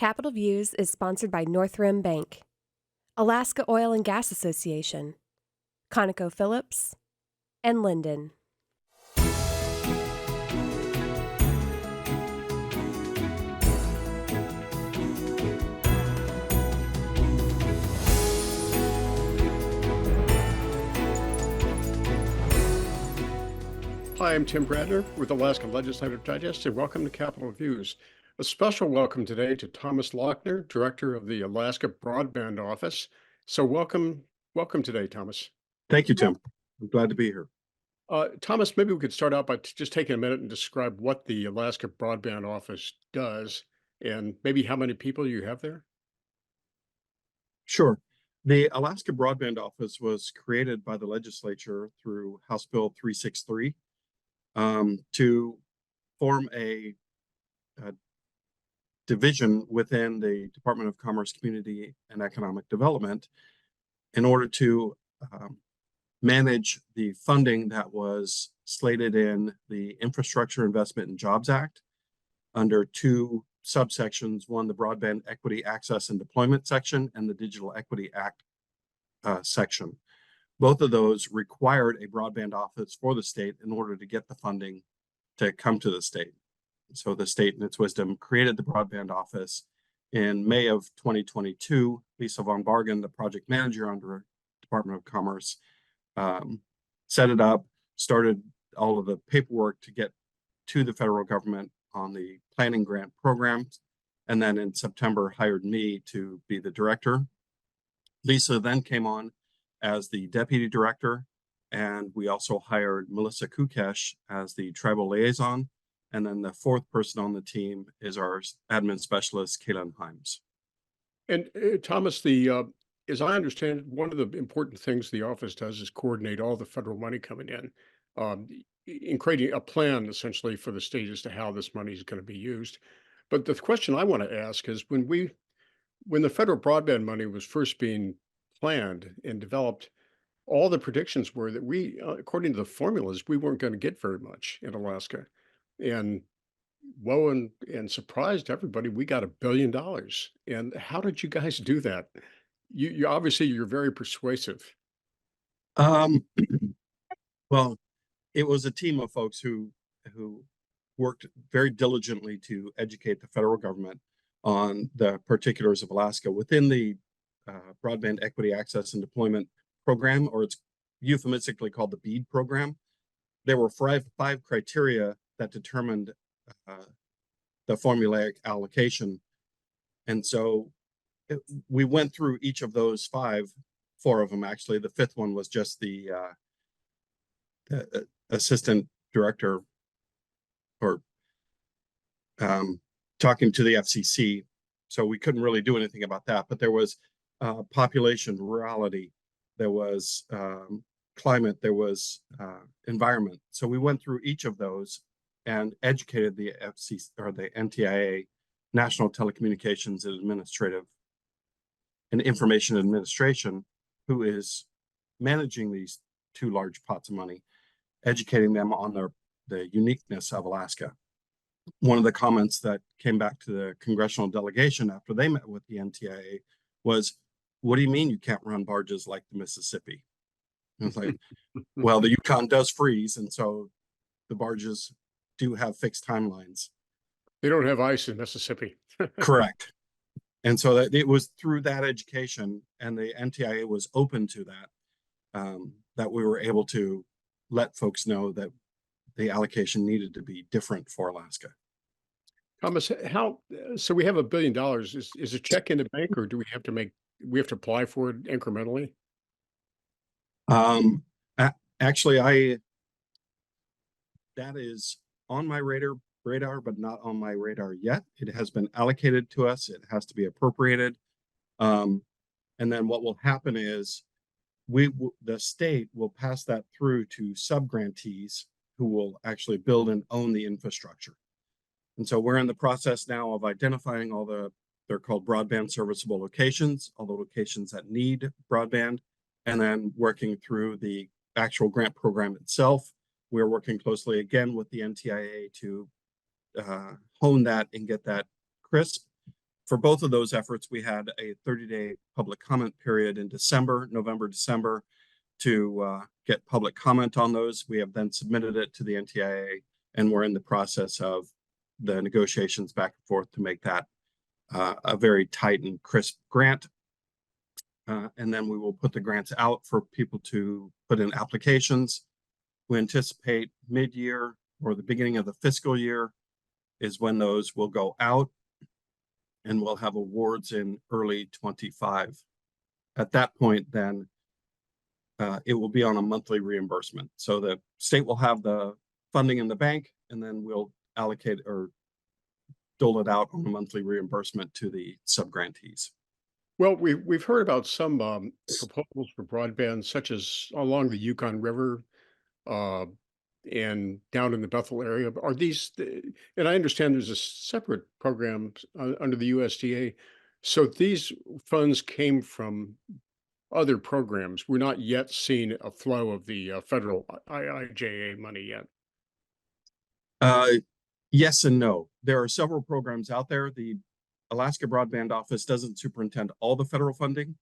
Capital Views is sponsored by Northrim Bank, Alaska Oil and Gas Association, ConocoPhillips, and Linden. Hi, I'm Tim Bradner with Alaska Legislative Digest, and welcome to Capitol Views. A special welcome today to Thomas Lochner, Director of the Alaska Broadband Office. So welcome today, Thomas. Thank you, Tim. I'm glad to be here. Thomas, maybe we could start out by just taking a minute and describe what the Alaska Broadband Office does and maybe how many people you have there. Sure. The Alaska Broadband Office was created by the legislature through House Bill 363 to form a division within the Department of Commerce, Community, and Economic Development in order to manage the funding that was slated in the Infrastructure Investment and Jobs Act under two subsections, one, the Broadband Equity Access and Deployment section, and the Digital Equity Act section. Both of those required a broadband office for the state in order to get the funding to come to the state. So the state, in its wisdom, created the broadband office in May of 2022. Lisa von Bargen, the project manager under Department of Commerce, set it up, started all of the paperwork to get to the federal government on the planning grant programs, and then in September hired me to be the director. Lisa then came on as the deputy director, and we also hired Melissa Kukesh as the tribal liaison. And then the fourth person on the team is our admin specialist, Kaylin Himes. And Thomas, as I understand it, one of the important things the office does is coordinate all the federal money coming in creating a plan essentially for the state as to how this money is going to be used. But the question I want to ask is when the federal broadband money was first being planned and developed, all the predictions were that we, according to the formulas, we weren't going to get very much in Alaska. And woe and surprised everybody, we got $1 billion. And how did you guys do that? You obviously you're very persuasive. Well, it was a team of folks who worked very diligently to educate the federal government on the particulars of Alaska within the Broadband Equity Access and Deployment Program, or it's euphemistically called the BEAD program. There were five criteria that determined the formulaic allocation. And so we went through each of those four of them actually. The fifth one was just the assistant director or talking to the FCC. So we couldn't really do anything about that, but there was population, rurality, there was climate, there was environment. So we went through each of those and educated the FCC or the NTIA, National Telecommunications and Information Administration, who is managing these two large pots of money, educating them on the uniqueness of Alaska. One of the comments that came back to the congressional delegation after they met with the NTIA was, "What do you mean you can't run barges like the Mississippi?" And it's like, well, the Yukon does freeze, and so the barges do have fixed timelines. They don't have ice in Mississippi. Correct. And so that it was through that education, and the NTIA was open to that, that we were able to let folks know that the allocation needed to be different for Alaska. Thomas, so we have $1 billion. Is a check in the bank, or do we have to apply for it incrementally? Actually, that is on my radar, but not on my radar yet. It has been allocated to us. It has to be appropriated. And then what will happen is the state will pass that through to subgrantees who will actually build and own the infrastructure. And so we're in the process now of identifying they're called broadband serviceable locations, all the locations that need broadband, and then working through the actual grant program itself. We're working closely again with the NTIA to hone that and get that crisp For both of those efforts, we had a 30-day public comment period in November, December, to get public comment on those. We have then submitted it to the NTIA, and we're in the process of the negotiations back and forth to make that a very tight and crisp grant. And then we will put the grants out for people to put in applications. We anticipate mid-year or the beginning of the fiscal year is when those will go out, and we'll have awards in early 25. At that point, then it will be on a monthly reimbursement. So the state will have the funding in the bank, and then we'll allocate or dole it out on a monthly reimbursement to the subgrantees. Well, we've heard about some proposals for broadband, such as along the Yukon River and down in the Bethel area. Are these, and I understand there's a separate program under the USDA. So these funds came from other programs. We're not yet seeing a flow of the federal IIJA money yet. Yes and no. There are several programs out there. The Alaska Broadband Office doesn't superintend all the federal funding.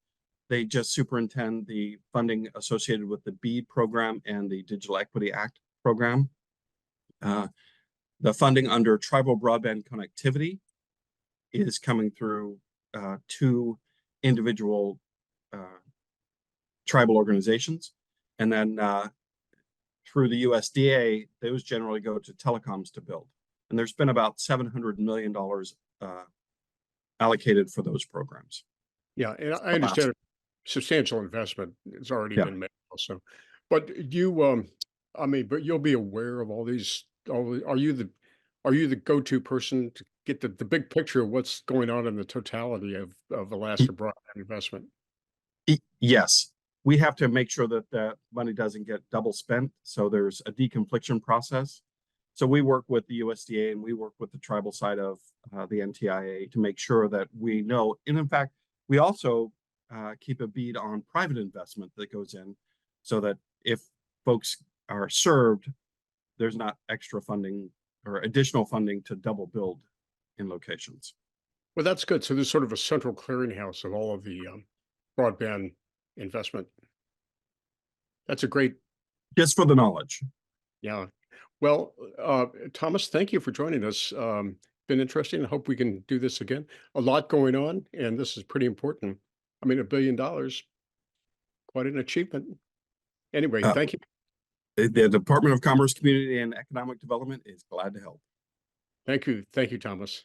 They just superintend the funding associated with the BEAD program and the Digital Equity Act program. The funding under tribal broadband connectivity is coming through two individual tribal organizations. And then through the USDA, those generally go to telecoms to build. And there's been about $700 million allocated for those programs. Yeah, and I understand substantial investment has already been made also. But you, I mean, but you'll be aware of all these. Are you the go-to person to get the big picture of what's going on in the totality of Alaska broadband investment? Yes, we have to make sure that the money doesn't get double spent. So there's a deconfliction process. So we work with the USDA and we work with the tribal side of the NTIA to make sure that we know. And in fact, we also keep a bead on private investment that goes in, so that if folks are served, there's not extra funding or additional funding to double build in locations. Well, that's good. So there's sort of a central clearinghouse of all of the broadband investment. That's a great. Just for the knowledge. Yeah. Well, Thomas, thank you for joining us. Been interesting. I hope we can do this again. A lot going on, and this is pretty important. I mean, $1 billion, quite an achievement. Anyway, thank you. The Department of Commerce, Community and Economic Development is glad to help. Thank you. Thank you, Thomas.